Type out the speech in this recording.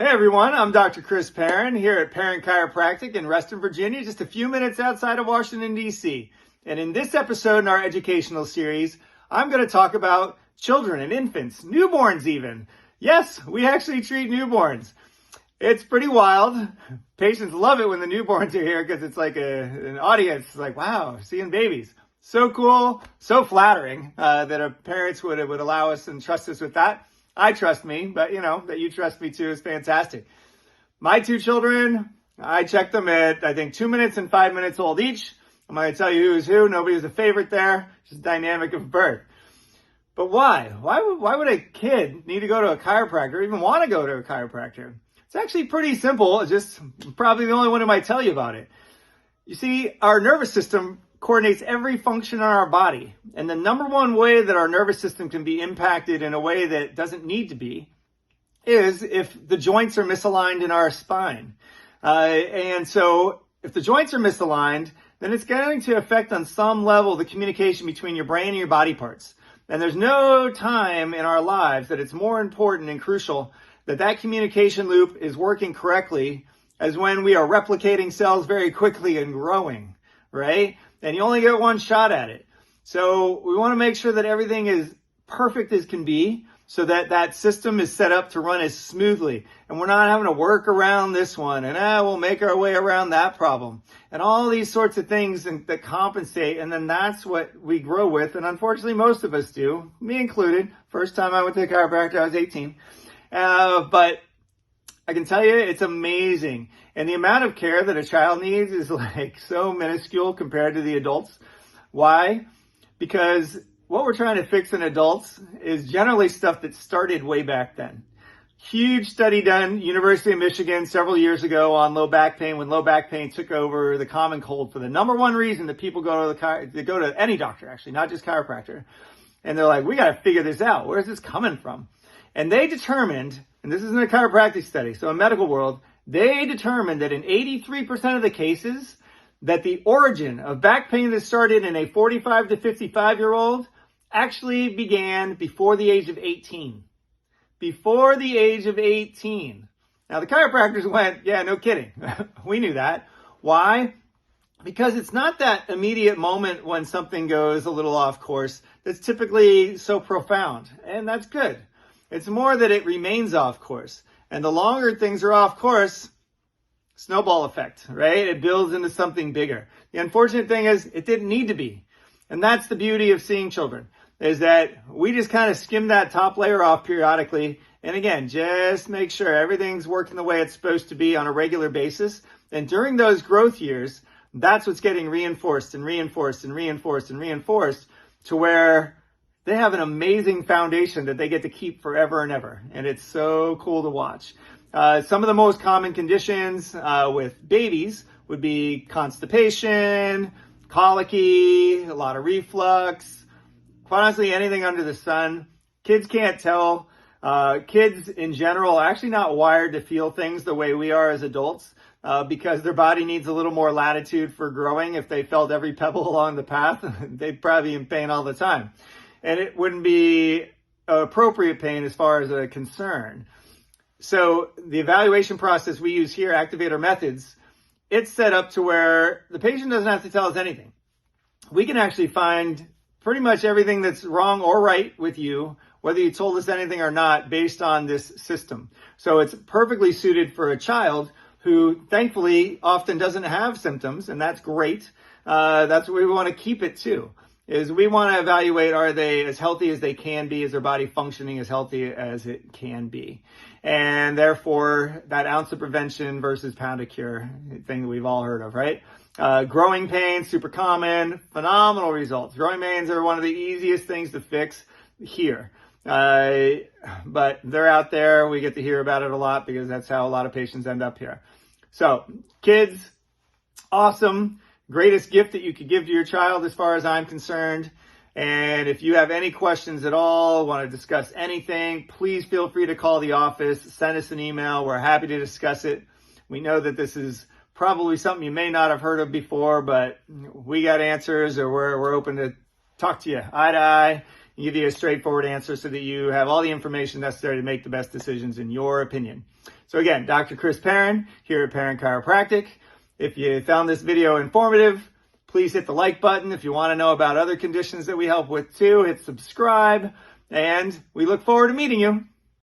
Hey everyone, I'm Dr. Chris Perron here at Perron Chiropractic in Reston, Virginia, just a few minutes outside of Washington, D.C. And in this episode in our educational series, I'm going to talk about children and infants, newborns even. Yes, we actually treat newborns. It's pretty wild. Patients love it when the newborns are here because it's like an audience, like, wow, seeing babies. So cool, so flattering that our parents would allow us and trust us with that. I trust me, but that you trust me too is fantastic. My two children, I checked them at, I think, 2 minutes and 5 minutes old each. I'm going to tell you who's who. Nobody was a favorite there. Just dynamic of birth. But why? Why would a kid need to go to a chiropractor or even want to go to a chiropractor? It's actually pretty simple. It's just probably the only one who might tell you about it. You see, our nervous system coordinates every function in our body. And the number one way that our nervous system can be impacted in a way that doesn't need to be is if the joints are misaligned in our spine. And so if the joints are misaligned, then it's going to affect on some level the communication between your brain and your body parts. And there's no time in our lives that it's more important and crucial that that communication loop is working correctly as when we are replicating cells very quickly and growing, right? And you only get one shot at it. So we want to make sure that everything is perfect as can be so that that system is set up to run as smoothly. And we're not having to work around this one and we'll make our way around that problem. And all these sorts of things that compensate. And then that's what we grow with. And unfortunately, most of us do, me included. First time I went to a chiropractor, I was 18. But I can tell you, it's amazing. And the amount of care that a child needs is like so minuscule compared to the adults. Why? Because what we're trying to fix in adults is generally stuff that started way back then. Huge study done, University of Michigan several years ago on low back pain, when low back pain took over the common cold for the number one reason that people go to any doctor, actually, not just chiropractor. And they're like, we got to figure this out. Where's this coming from? And they determined, and this isn't a chiropractic study, so in medical world, they determined that in 83% of the cases, that the origin of back pain that started in a 45 to 55-year-old actually began before the age of 18. Before the age of 18. Now, the chiropractors went, yeah, no kidding. We knew that. Why? Because it's not that immediate moment when something goes a little off course that's typically so profound, and that's good. It's more that it remains off course. And the longer things are off course, snowball effect, right? It builds into something bigger. The unfortunate thing is it didn't need to be. And that's the beauty of seeing children, is that we just kind of skim that top layer off periodically. And again, just make sure everything's working the way it's supposed to be on a regular basis. And during those growth years, that's what's getting reinforced and reinforced and reinforced and reinforced to where they have an amazing foundation that they get to keep forever and ever. And it's so cool to watch. Some of the most common conditions with babies would be constipation, colicky, a lot of reflux, quite honestly, anything under the sun. Kids can't tell. Kids in general are actually not wired to feel things the way we are as adults because their body needs a little more latitude for growing. If they felt every pebble along the path, they'd probably be in pain all the time. And it wouldn't be appropriate pain as far as a concern. So the evaluation process we use here, activator methods, it's set up to where the patient doesn't have to tell us anything. We can actually find pretty much everything that's wrong or right with you, whether you told us anything or not, based on this system. So it's perfectly suited for a child who thankfully often doesn't have symptoms, and that's great. That's what we want to keep it to. Is we want to evaluate, are they as healthy as they can be? Is their body functioning as healthy as it can be? And therefore, that ounce of prevention versus pound of cure thing that we've all heard of, right? Growing pains, super common, phenomenal results. Growing pains are one of the easiest things to fix here. But they're out there. We get to hear about it a lot because that's how a lot of patients end up here. So, kids, awesome. Greatest gift that you could give to your child as far as I'm concerned. And if you have any questions at all, want to discuss anything, please feel free to call the office, send us an email. We're happy to discuss it. We know that this is probably something you may not have heard of before, but we got answers, or we're open to talk to you eye to eye and give you a straightforward answer so that you have all the information necessary to make the best decisions in your opinion. So again, Dr. Chris Perron here at Perron Chiropractic. If you found this video informative, please hit the like button. If you want to know about other conditions that we help with too, hit subscribe. And we look forward to meeting you.